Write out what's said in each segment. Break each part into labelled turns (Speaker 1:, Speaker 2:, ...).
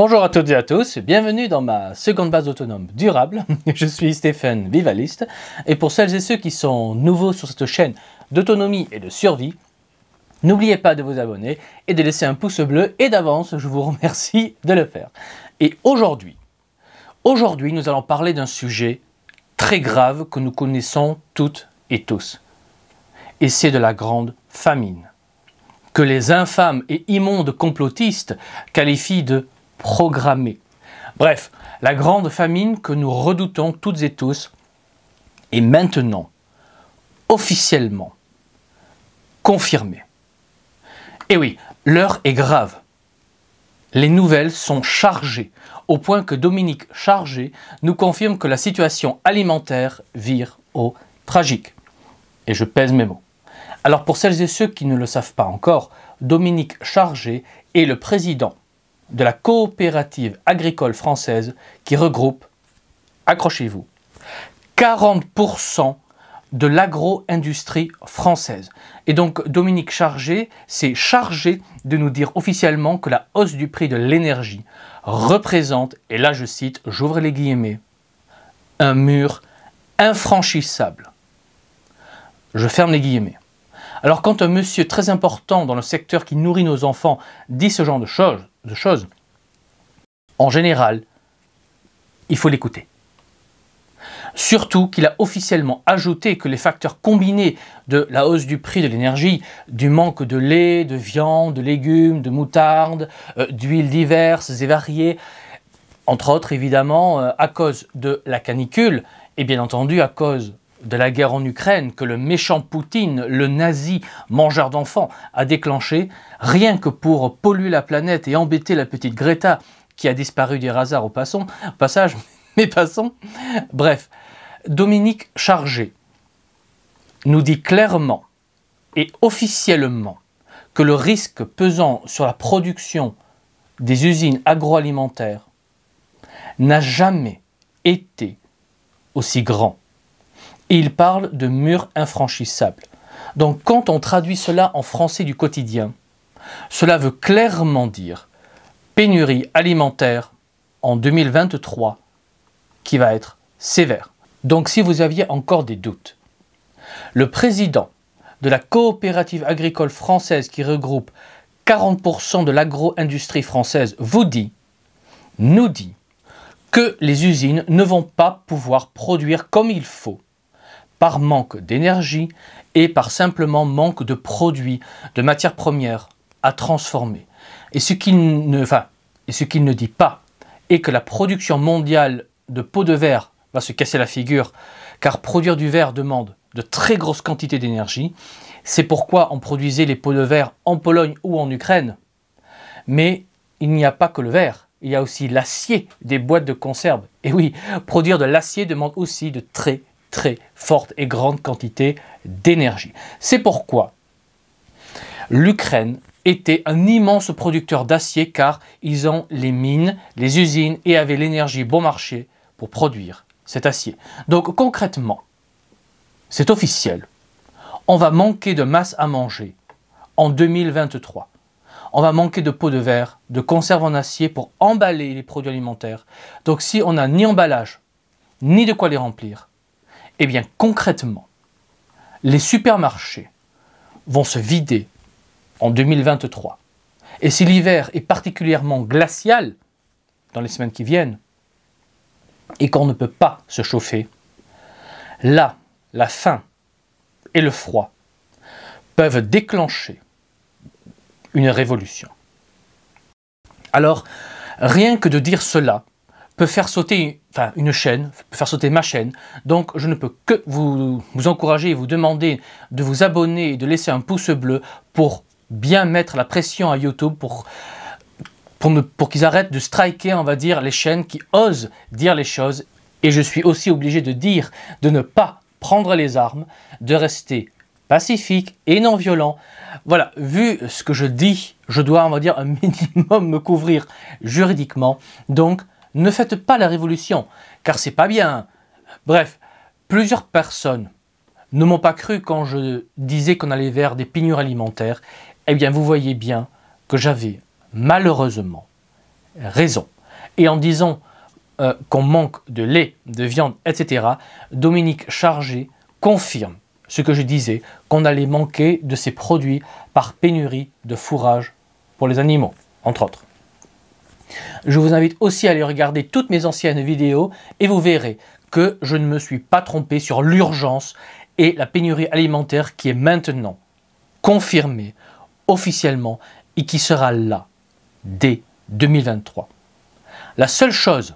Speaker 1: Bonjour à toutes et à tous, bienvenue dans ma seconde base autonome durable. Je suis Stéphane Vivaliste et pour celles et ceux qui sont nouveaux sur cette chaîne d'autonomie et de survie, n'oubliez pas de vous abonner et de laisser un pouce bleu et d'avance, je vous remercie de le faire. Et aujourd'hui, nous allons parler d'un sujet très grave que nous connaissons toutes et tous. Et c'est de la grande famine, que les infâmes et immondes complotistes qualifient de programmée. Bref, la grande famine que nous redoutons toutes et tous est maintenant officiellement confirmée. Et oui, l'heure est grave. Les nouvelles sont chargées, au point que Dominique Chargé nous confirme que la situation alimentaire vire au tragique. Et je pèse mes mots. Alors pour celles et ceux qui ne le savent pas encore, Dominique Chargé est le président de la coopérative agricole française qui regroupe, accrochez-vous, 40% de l'agro-industrie française. Et donc Dominique Chargé s'est chargé de nous dire officiellement que la hausse du prix de l'énergie représente, et là je cite, j'ouvre les guillemets, un mur infranchissable. Je ferme les guillemets. Alors quand un monsieur très important dans le secteur qui nourrit nos enfants dit ce genre de choses, en général, il faut l'écouter. Surtout qu'il a officiellement ajouté que les facteurs combinés de la hausse du prix de l'énergie, du manque de lait, de viande, de légumes, de moutarde, d'huiles diverses et variées, entre autres évidemment à cause de la canicule et bien entendu à cause de la guerre en Ukraine que le méchant Poutine, le nazi mangeur d'enfants, a déclenché, rien que pour polluer la planète et embêter la petite Greta qui a disparu des radars au passage, mais passons. Bref, Dominique Chargé nous dit clairement et officiellement que le risque pesant sur la production des usines agroalimentaires n'a jamais été aussi grand. Et il parle de mur infranchissable. Donc quand on traduit cela en français du quotidien, cela veut clairement dire pénurie alimentaire en 2023 qui va être sévère. Donc si vous aviez encore des doutes, le président de la coopérative agricole française qui regroupe 40% de l'agro-industrie française nous dit que les usines ne vont pas pouvoir produire comme il faut par manque d'énergie et par simplement manque de produits, de matières premières à transformer. Et ce qu'il ne dit pas est que la production mondiale de pots de verre va se casser la figure, car produire du verre demande de très grosses quantités d'énergie. C'est pourquoi on produisait les pots de verre en Pologne ou en Ukraine. Mais il n'y a pas que le verre, il y a aussi l'acier des boîtes de conserve. Et oui, produire de l'acier demande aussi de très forte et grande quantité d'énergie. C'est pourquoi l'Ukraine était un immense producteur d'acier car ils ont les mines, les usines et avaient l'énergie bon marché pour produire cet acier. Donc concrètement, c'est officiel, on va manquer de masse à manger en 2023. On va manquer de pots de verre, de conserves en acier pour emballer les produits alimentaires. Donc si on n'a ni emballage, ni de quoi les remplir, eh bien concrètement, les supermarchés vont se vider en 2023. Et si l'hiver est particulièrement glacial dans les semaines qui viennent, et qu'on ne peut pas se chauffer, là, la faim et le froid peuvent déclencher une révolution. Alors, rien que de dire cela peut faire sauter une chaîne, peut faire sauter ma chaîne. Donc je ne peux que vous encourager et vous demander de vous abonner et de laisser un pouce bleu pour bien mettre la pression à YouTube pour qu'ils arrêtent de striker, on va dire, les chaînes qui osent dire les choses. Et je suis aussi obligé de dire de ne pas prendre les armes, de rester pacifique et non violent. Voilà, vu ce que je dis, je dois, on va dire, un minimum me couvrir juridiquement. Donc, ne faites pas la révolution, car c'est pas bien. Bref, plusieurs personnes ne m'ont pas cru quand je disais qu'on allait vers des pénuries alimentaires. Eh bien, vous voyez bien que j'avais malheureusement raison. Et en disant qu'on manque de lait, de viande, etc., Dominique Chargé confirme ce que je disais, qu'on allait manquer de ces produits par pénurie de fourrage pour les animaux, entre autres. Je vous invite aussi à aller regarder toutes mes anciennes vidéos et vous verrez que je ne me suis pas trompé sur l'urgence et la pénurie alimentaire qui est maintenant confirmée officiellement et qui sera là dès 2023. La seule chose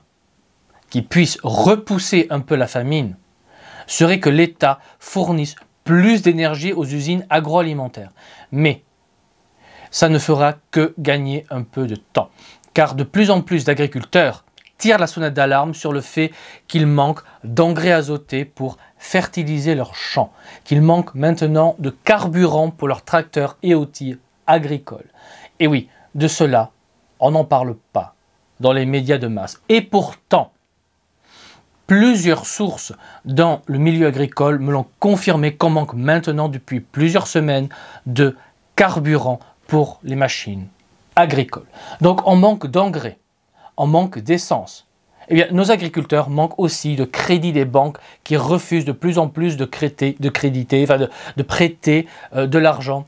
Speaker 1: qui puisse repousser un peu la famine serait que l'État fournisse plus d'énergie aux usines agroalimentaires. Mais ça ne fera que gagner un peu de temps, car de plus en plus d'agriculteurs tirent la sonnette d'alarme sur le fait qu'il manque d'engrais azotés pour fertiliser leurs champs, qu'il manque maintenant de carburant pour leurs tracteurs et outils agricoles. Et oui, de cela, on n'en parle pas dans les médias de masse. Et pourtant, plusieurs sources dans le milieu agricole me l'ont confirmé qu'on manque maintenant depuis plusieurs semaines de carburant pour les machines agricoles. Donc on manque d'engrais, on manque d'essence. Eh bien, nos agriculteurs manquent aussi de crédit des banques qui refusent de plus en plus de prêter de l'argent.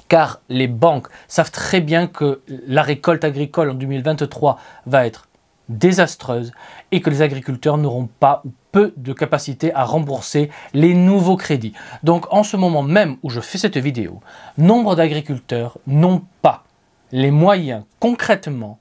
Speaker 1: Car les banques savent très bien que la récolte agricole en 2023 va être désastreuse et que les agriculteurs n'auront pas ou peu de capacité à rembourser les nouveaux crédits. Donc en ce moment même où je fais cette vidéo, nombre d'agriculteurs n'ont pas les moyens concrètement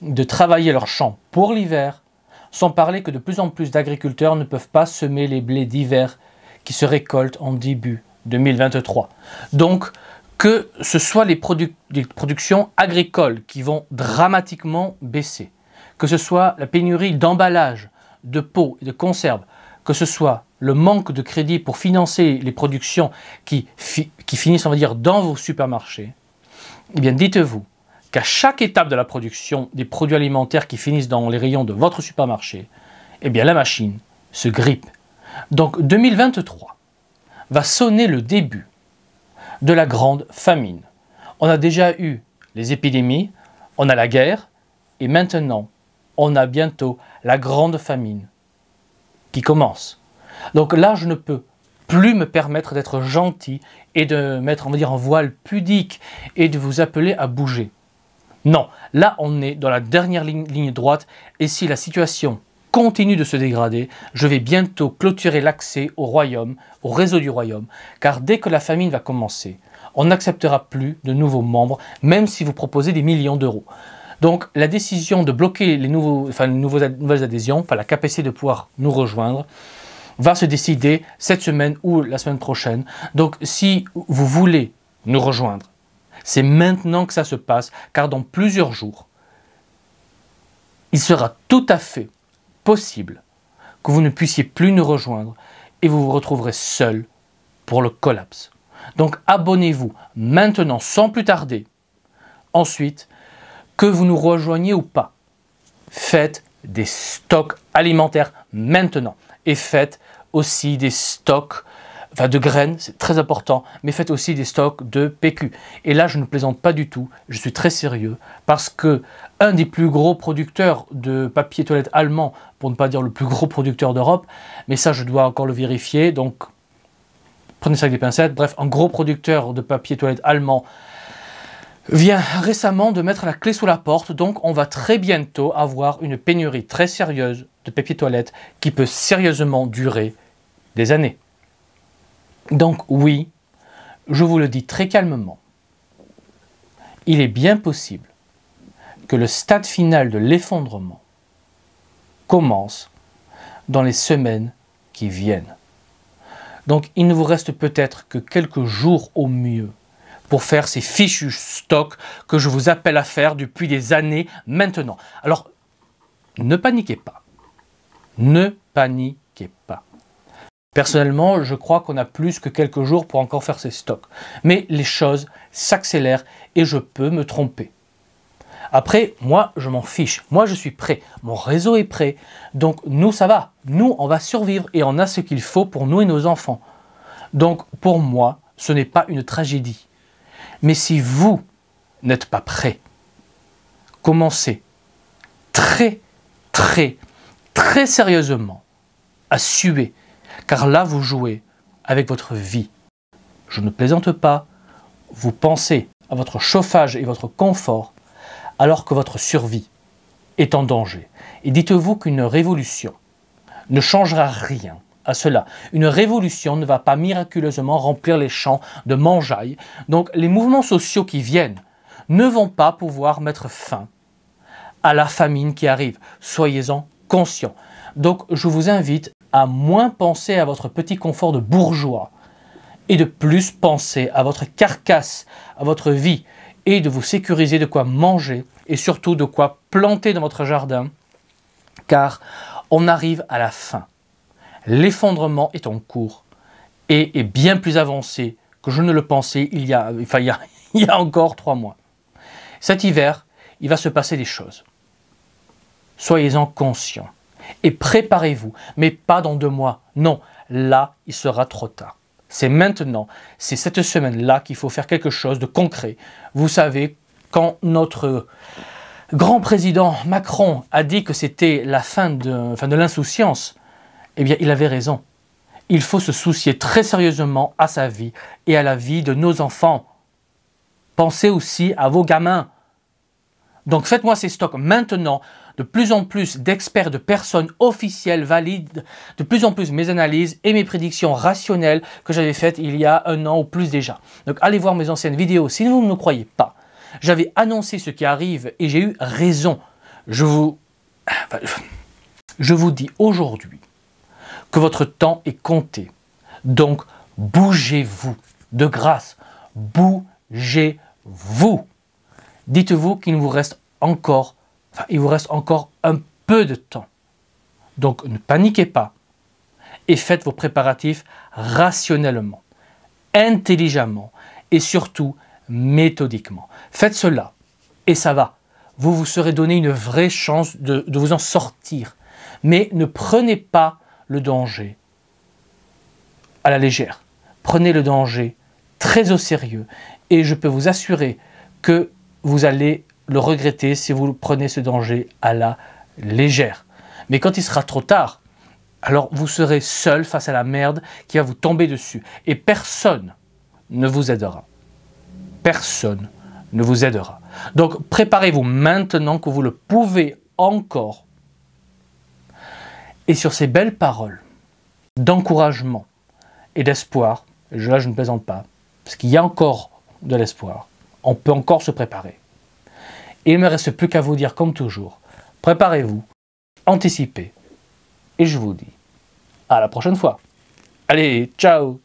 Speaker 1: de travailler leurs champs pour l'hiver, sans parler que de plus en plus d'agriculteurs ne peuvent pas semer les blés d'hiver qui se récoltent en début 2023. Donc que ce soit les productions agricoles qui vont dramatiquement baisser, que ce soit la pénurie d'emballage, de pots et de conserves, que ce soit le manque de crédit pour financer les productions qui finissent, on va dire, dans vos supermarchés, eh bien dites-vous qu'à chaque étape de la production des produits alimentaires qui finissent dans les rayons de votre supermarché, eh bien la machine se grippe. Donc 2023 va sonner le début de la grande famine. On a déjà eu les épidémies, on a la guerre, et maintenant, on a bientôt la grande famine qui commence. Donc là, je ne peux plus me permettre d'être gentil et de mettre, on va dire, un voile pudique et de vous appeler à bouger. Non, là, on est dans la dernière ligne droite, et si la situation continue de se dégrader, je vais bientôt clôturer l'accès au royaume, au réseau du royaume, car dès que la famine va commencer, on n'acceptera plus de nouveaux membres, même si vous proposez des millions d'euros. Donc la décision de bloquer les nouvelles adhésions, la capacité de pouvoir nous rejoindre, va se décider cette semaine ou la semaine prochaine. Donc si vous voulez nous rejoindre, c'est maintenant que ça se passe, car dans plusieurs jours, il sera tout à fait possible que vous ne puissiez plus nous rejoindre et vous vous retrouverez seul pour le collapse. Donc abonnez-vous maintenant sans plus tarder. Ensuite, que vous nous rejoigniez ou pas, faites des stocks alimentaires maintenant et faites aussi des stocks de graines, c'est très important, mais faites aussi des stocks de PQ. Et là, je ne plaisante pas du tout, je suis très sérieux, parce que un des plus gros producteurs de papier toilette allemand, pour ne pas dire le plus gros producteur d'Europe, mais ça, je dois encore le vérifier, donc prenez ça avec des pincettes. Bref, un gros producteur de papier toilette allemand vient récemment de mettre la clé sous la porte, donc on va très bientôt avoir une pénurie très sérieuse de papier toilette qui peut sérieusement durer des années. Donc oui, je vous le dis très calmement, il est bien possible que le stade final de l'effondrement commence dans les semaines qui viennent. Donc il ne vous reste peut-être que quelques jours au mieux pour faire ces fichus stocks que je vous appelle à faire depuis des années maintenant. Alors, ne paniquez pas. Ne paniquez pas. Personnellement, je crois qu'on a plus que quelques jours pour encore faire ces stocks. Mais les choses s'accélèrent et je peux me tromper. Après, moi, je m'en fiche. Moi, je suis prêt. Mon réseau est prêt. Donc, nous, ça va. Nous, on va survivre et on a ce qu'il faut pour nous et nos enfants. Donc, pour moi, ce n'est pas une tragédie. Mais si vous n'êtes pas prêt, commencez très, très, très sérieusement à suer, car là vous jouez avec votre vie. Je ne plaisante pas, vous pensez à votre chauffage et votre confort, alors que votre survie est en danger. Et dites-vous qu'une révolution ne changera rien à cela. Une révolution ne va pas miraculeusement remplir les champs de mangeaille. Donc les mouvements sociaux qui viennent ne vont pas pouvoir mettre fin à la famine qui arrive. Soyez-en conscients. Donc je vous invite à moins penser à votre petit confort de bourgeois et de plus penser à votre carcasse, à votre vie, et de vous sécuriser de quoi manger et surtout de quoi planter dans votre jardin, car on arrive à la fin. L'effondrement est en cours et est bien plus avancé que je ne le pensais il y a encore 3 mois. Cet hiver, il va se passer des choses. Soyez-en conscients et préparez-vous, mais pas dans 2 mois. Non, là, il sera trop tard. C'est maintenant, c'est cette semaine-là qu'il faut faire quelque chose de concret. Vous savez, quand notre grand président Macron a dit que c'était la fin de l'insouciance, eh bien, il avait raison. Il faut se soucier très sérieusement à sa vie et à la vie de nos enfants. Pensez aussi à vos gamins. Donc faites-moi ces stocks maintenant. De plus en plus d'experts, de personnes officielles valident de plus en plus mes analyses et mes prédictions rationnelles que j'avais faites il y a 1 an ou plus déjà. Donc allez voir mes anciennes vidéos si vous ne me croyez pas. J'avais annoncé ce qui arrive et j'ai eu raison. Je vous dis aujourd'hui que votre temps est compté. Donc bougez-vous. De grâce, bougez-vous. Dites-vous qu'il vous reste encore un peu de temps. Donc ne paniquez pas et faites vos préparatifs rationnellement, intelligemment et surtout méthodiquement. Faites cela et ça va. Vous vous serez donné une vraie chance de vous en sortir. Mais ne prenez pas le danger à la légère. Prenez le danger très au sérieux et je peux vous assurer que vous allez le regretter si vous prenez ce danger à la légère. Mais quand il sera trop tard, alors vous serez seul face à la merde qui va vous tomber dessus. Et personne ne vous aidera. Personne ne vous aidera. Donc préparez-vous maintenant que vous le pouvez encore. Et sur ces belles paroles d'encouragement et d'espoir, là je ne plaisante pas, parce qu'il y a encore de l'espoir, on peut encore se préparer. Et il ne me reste plus qu'à vous dire comme toujours, préparez-vous, anticipez, et je vous dis à la prochaine fois. Allez, ciao!